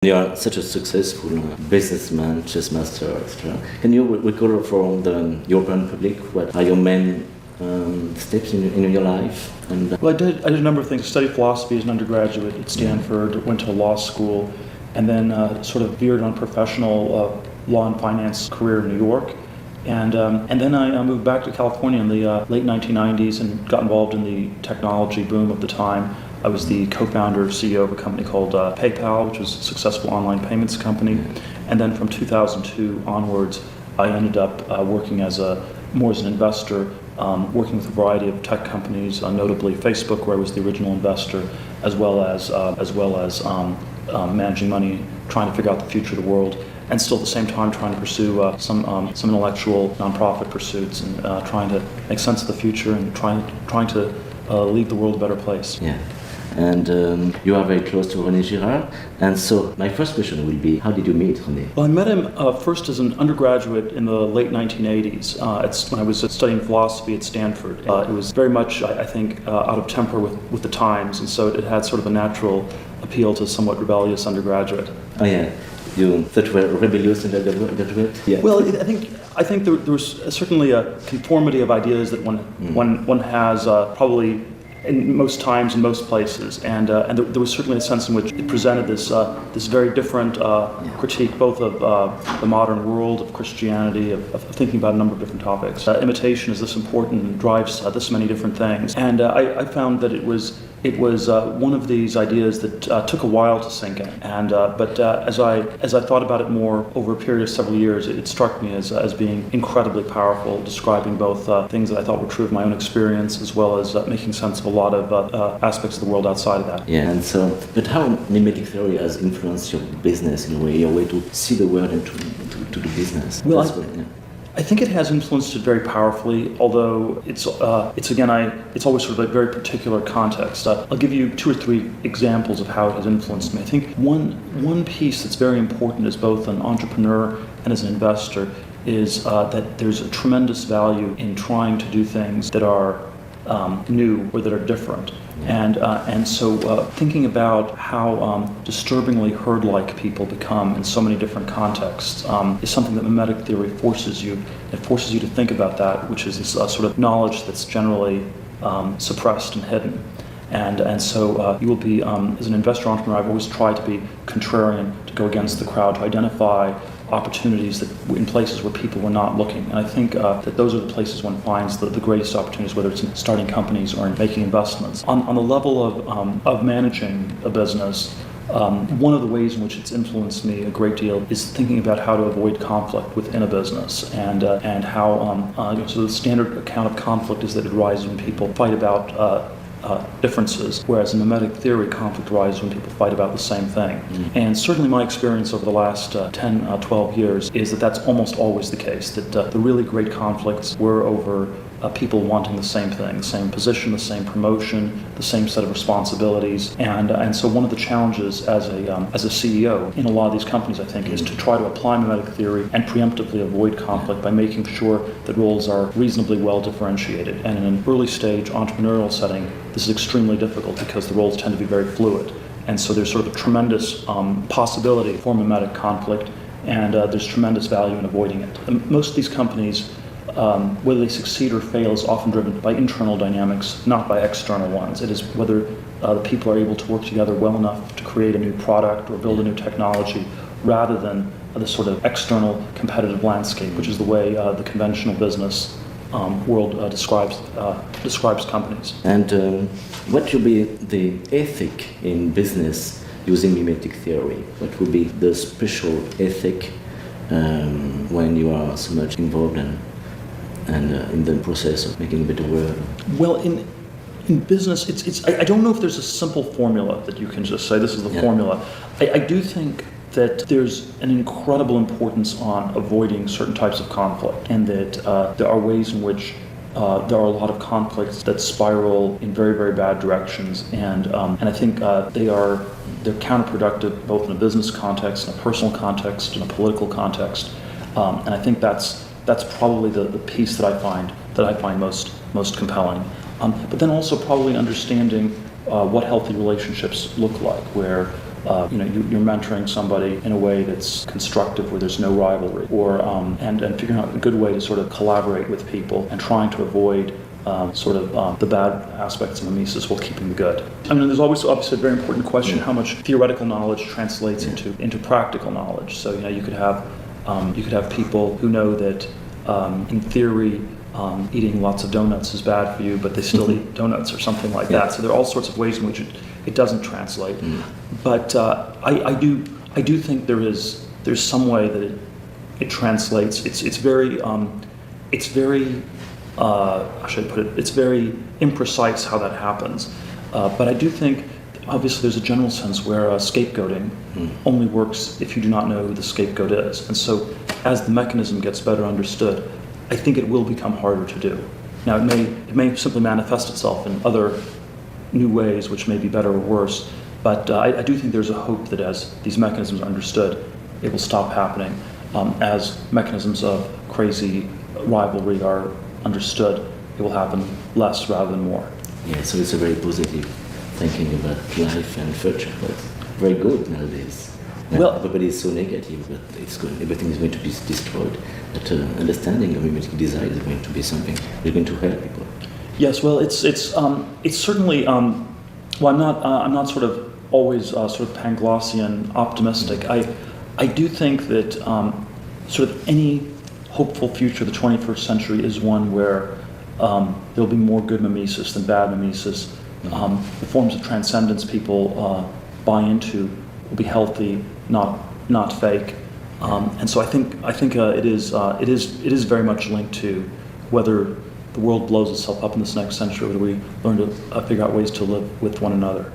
You are such a successful businessman, chess master, etc. Can you recall from the European public what are your main steps in your life? And Well, I did a number of things. I studied philosophy as an undergraduate at Stanford, went to law school, and then sort of veered on professional law and finance career in New York. And then I moved back to California in the late 1990s and got involved in the technology boom of the time. I was the co-founder, CEO of a company called PayPal, which was a successful online payments company. And then from 2002 onwards, I ended up working more as an investor, working with a variety of tech companies, notably Facebook, where I was the original investor, as well as managing money, trying to figure out the future of the world, and still at the same time trying to pursue some intellectual nonprofit pursuits and trying to make sense of the future and trying to leave the world a better place. yeah. And you are very close to René Girard. And so my first question will be, how did you meet René? Well, I met him first as an undergraduate in the late 1980s. When I was studying philosophy at Stanford. It was very much, I think, out of temper with the times, and so it had sort of a natural appeal to a somewhat rebellious undergraduate. Oh yeah, you thought you were rebellious undergraduate? Yeah. Well, I think there was certainly a conformity of ideas that one has probably in most times, in most places, and there was certainly a sense in which it presented this very different critique, both of the modern world, of Christianity, of thinking about a number of different topics. Imitation is this important and drives this many different things, and I found that it was one of these ideas that took a while to sink in, but as I thought about it more over a period of several years, it struck me as being incredibly powerful, describing both things that I thought were true of my own experience, as well as making sense of a lot of aspects of the world outside of that. Yeah, and so, but how mimetic theory has influenced your business in a way, your way to see the world and to do business? Well, I think it has influenced it very powerfully, although it's always sort of a very particular context. I'll give you 2 or 3 examples of how it has influenced me. I think one piece that's very important as both an entrepreneur and as an investor is that there's a tremendous value in trying to do things that are new or that are different. And so thinking about how disturbingly herd-like people become in so many different contexts is something that mimetic theory forces you. It forces you to think about that, which is this sort of knowledge that's generally suppressed and hidden. And so you will be, as an investor entrepreneur, I've always tried to be contrarian, to go against the crowd, to identify opportunities that in places where people were not looking. And I think that those are the places one finds the greatest opportunities, whether it's in starting companies or in making investments. On the level of managing a business, one of the ways in which it's influenced me a great deal is thinking about how to avoid conflict within a business, and how so the standard account of conflict is that it arises when people fight about differences, whereas in mimetic theory, conflict arises when people fight about the same thing. And certainly my experience over the last 10, 12 years is that that's almost always the case, that the really great conflicts were over people wanting the same thing, the same position, the same promotion, the same set of responsibilities. And so one of the challenges as a CEO in a lot of these companies, I think, is to try to apply mimetic theory and preemptively avoid conflict by making sure that roles are reasonably well differentiated. And in an early stage entrepreneurial setting, this is extremely difficult because the roles tend to be very fluid. And so there's sort of a tremendous possibility for mimetic conflict, and there's tremendous value in avoiding it. And most of these companies, whether they succeed or fail, is often driven by internal dynamics, not by external ones. It is whether the people are able to work together well enough to create a new product or build a new technology, rather than the sort of external competitive landscape, which is the way the conventional business world describes companies. And what should be the ethic in business using mimetic theory? What would be the special ethic when you are so much involved in the process of making a better world? Well, in business, I don't know if there's a simple formula that you can just say this is the formula. I do think that there's an incredible importance on avoiding certain types of conflict, and that there are ways in which there are a lot of conflicts that spiral in very, very bad directions, and I think they're counterproductive both in a business context, in a personal context, in a political context, and I think that's probably the piece that I find most compelling. But then also probably understanding what healthy relationships look like, where you're mentoring somebody in a way that's constructive, where there's no rivalry, or and figuring out a good way to sort of collaborate with people and trying to avoid the bad aspects of mimesis while keeping the good. I mean, there's always obviously a very important question: how much theoretical knowledge translates into practical knowledge. So you could have people who know that in theory eating lots of donuts is bad for you, but they still eat donuts or something like that. So there are all sorts of ways in which it doesn't translate. But I do think there's some way that it translates. It's very how should I put it? It's very imprecise how that happens. But I do think, obviously, there's a general sense where scapegoating only works if you do not know who the scapegoat is. And so, as the mechanism gets better understood, I think it will become harder to do. Now, it may simply manifest itself in other new ways, which may be better or worse. But I do think there's a hope that as these mechanisms are understood, it will stop happening. As mechanisms of crazy rivalry are understood, it will happen less rather than more. Yeah, so it's a very positive thinking about life and future. That's very good nowadays. Well, everybody is so negative, but it's good. Everything is going to be destroyed. But understanding of mimetic design is going to be something that's going to help people. Yes, well, it's certainly. Well, I'm not sort of always sort of Panglossian optimistic. I do think that sort of any hopeful future of the 21st century is one where there'll be more good mimesis than bad mimesis. The forms of transcendence people buy into will be healthy, not fake. And so I think it is very much linked to whether the world blows itself up in this next century, or do we learn to figure out ways to live with one another.